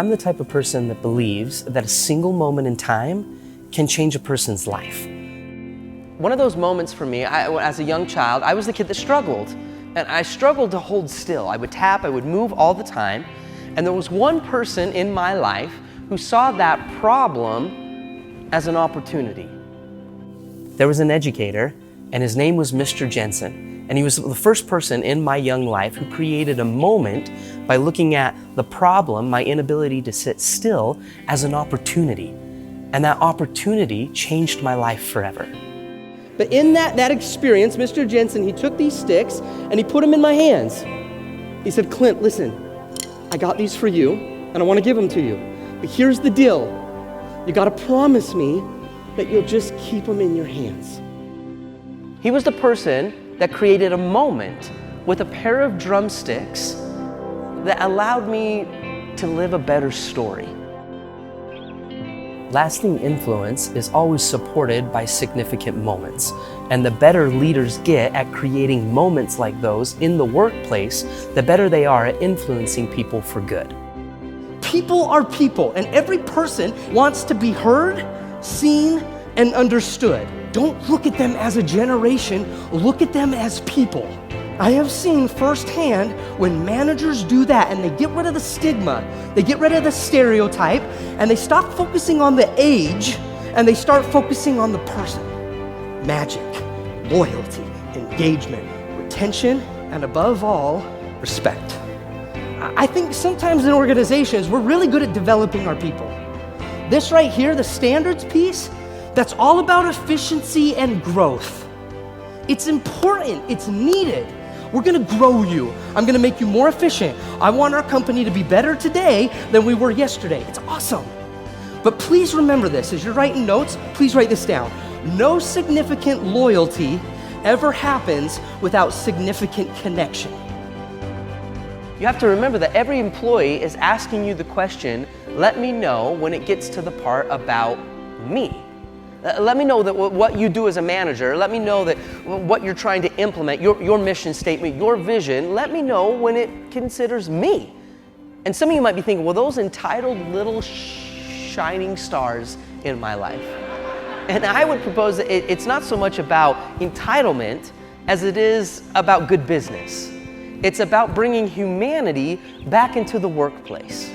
I'm the type of person that believes that a single moment in time can change a person's life. One of those moments for me, as a young child, I was the kid that struggled. And I struggled to hold still. I would tap, I would move all the time. And there was one person in my life who saw that problem as an opportunity. There was an educator, and his name was Mr. Jensen. And he was the first person in my young life who created a moment by looking at the problem, my inability to sit still, as an opportunity. And that opportunity changed my life forever. But in that experience, Mr. Jensen, he took these sticks and he put them in my hands. He said, Clint, listen, I got these for you and I want to give them to you. But here's the deal. You got to promise me that you'll just keep them in your hands. He was the person that created a moment with a pair of drumsticks that allowed me to live a better story. Lasting influence is always supported by significant moments, and the better leaders get at creating moments like those in the workplace, the better they are at influencing people for good. People are people, and every person wants to be heard, seen, and understood. Don't look at them as a generation, look at them as people. I have seen firsthand when managers do that and they get rid of the stigma, they get rid of the stereotype, and they stop focusing on the age and they start focusing on the person. Magic, loyalty, engagement, retention, and above all, respect. I think sometimes in organizations, we're really good at developing our people. This right here, the standards piece, that's all about efficiency and growth. It's important, it's needed. We're gonna grow you. I'm gonna make you more efficient. I want our company to be better today than we were yesterday. It's awesome. But please remember this, as you're writing notes, please write this down. No significant loyalty ever happens without significant connection. You have to remember that every employee is asking you the question, let me know when it gets to the part about me. Let me know that what you do as a manager, let me know that what you're trying to implement, your mission statement, your vision, let me know when it considers me. And some of you might be thinking, well, those entitled little shining stars in my life. And I would propose that it's not so much about entitlement as it is about good business. It's about bringing humanity back into the workplace.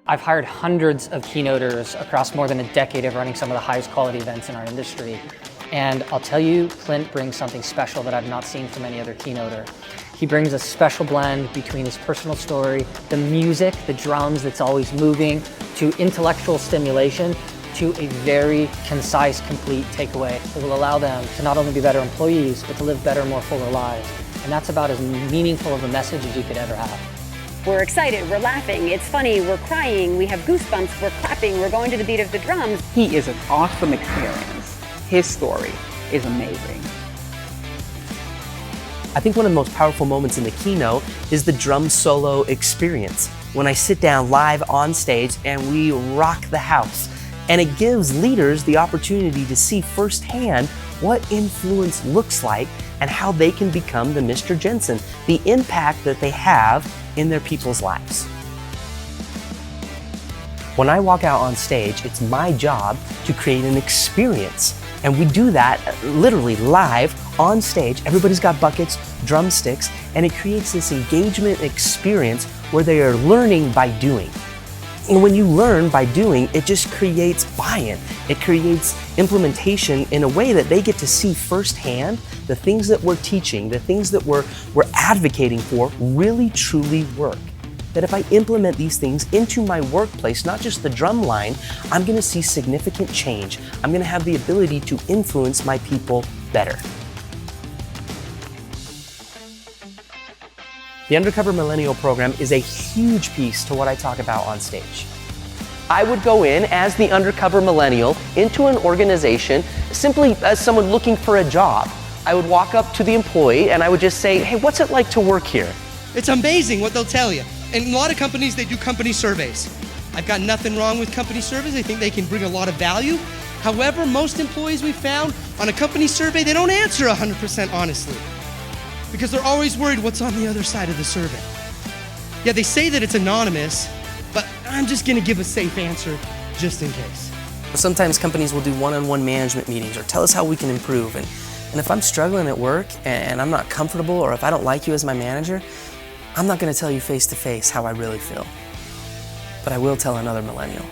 I've hired hundreds of keynoters across more than a decade of running some of the highest quality events in our industry. And I'll tell you, Clint brings something special that I've not seen from any other keynoter. He brings a special blend between his personal story, the music, the drums that's always moving, to intellectual stimulation, to a very concise, complete takeaway that will allow them to not only be better employees, but to live better, more fuller lives. And that's about as meaningful of a message as you could ever have. We're excited, we're laughing, it's funny, we're crying, we have goosebumps, we're clapping, we're going to the beat of the drums. He is an awesome experience. His story is amazing. I think one of the most powerful moments in the keynote is the drum solo experience. When I sit down live on stage and we rock the house. And it gives leaders the opportunity to see firsthand what influence looks like and how they can become the Mr. Jensen, the impact that they have in their people's lives. When I walk out on stage, it's my job to create an experience. And we do that literally live on stage. Everybody's got buckets, drumsticks, and it creates this engagement experience where they are learning by doing. And when you learn by doing, it just creates buy-in. It creates implementation in a way that they get to see firsthand the things that we're teaching, the things that we're advocating for really truly work. That if I implement these things into my workplace, not just the drum line, I'm gonna see significant change. I'm gonna have the ability to influence my people better. The Undercover Millennial program is a huge piece to what I talk about on stage. I would go in as the Undercover Millennial into an organization simply as someone looking for a job. I would walk up to the employee and I would just say, hey, what's it like to work here? It's amazing what they'll tell you. And a lot of companies, they do company surveys. I've got nothing wrong with company surveys. I think they can bring a lot of value. However, most employees we found on a company survey, they don't answer 100% honestly, because they're always worried what's on the other side of the survey. Yeah, they say that it's anonymous, but I'm just gonna give a safe answer just in case. Sometimes companies will do one-on-one management meetings or tell us how we can improve. And if I'm struggling at work and I'm not comfortable, or if I don't like you as my manager, I'm not gonna tell you face-to-face how I really feel. But I will tell another millennial.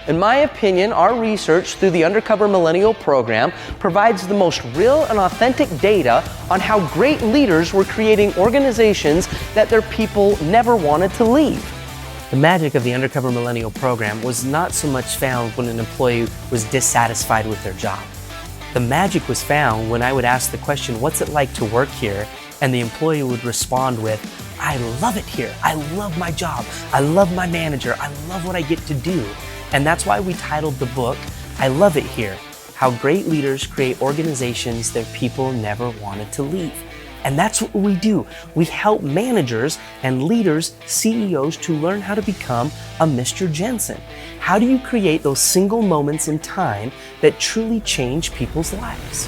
In my opinion, our research through the Undercover Millennial program provides the most real and authentic data on how great leaders were creating organizations that their people never wanted to leave. The magic of the Undercover Millennial program was not so much found when an employee was dissatisfied with their job. The magic was found when I would ask the question, what's it like to work here? And the employee would respond with, I love it here. I love my job. I love my manager. I love what I get to do. And that's why we titled the book, I Love It Here, How Great Leaders Create Organizations Their People Never Wanted to Leave. And that's what we do. We help managers and leaders, CEOs, to learn how to become a Mr. Jensen. How do you create those single moments in time that truly change people's lives?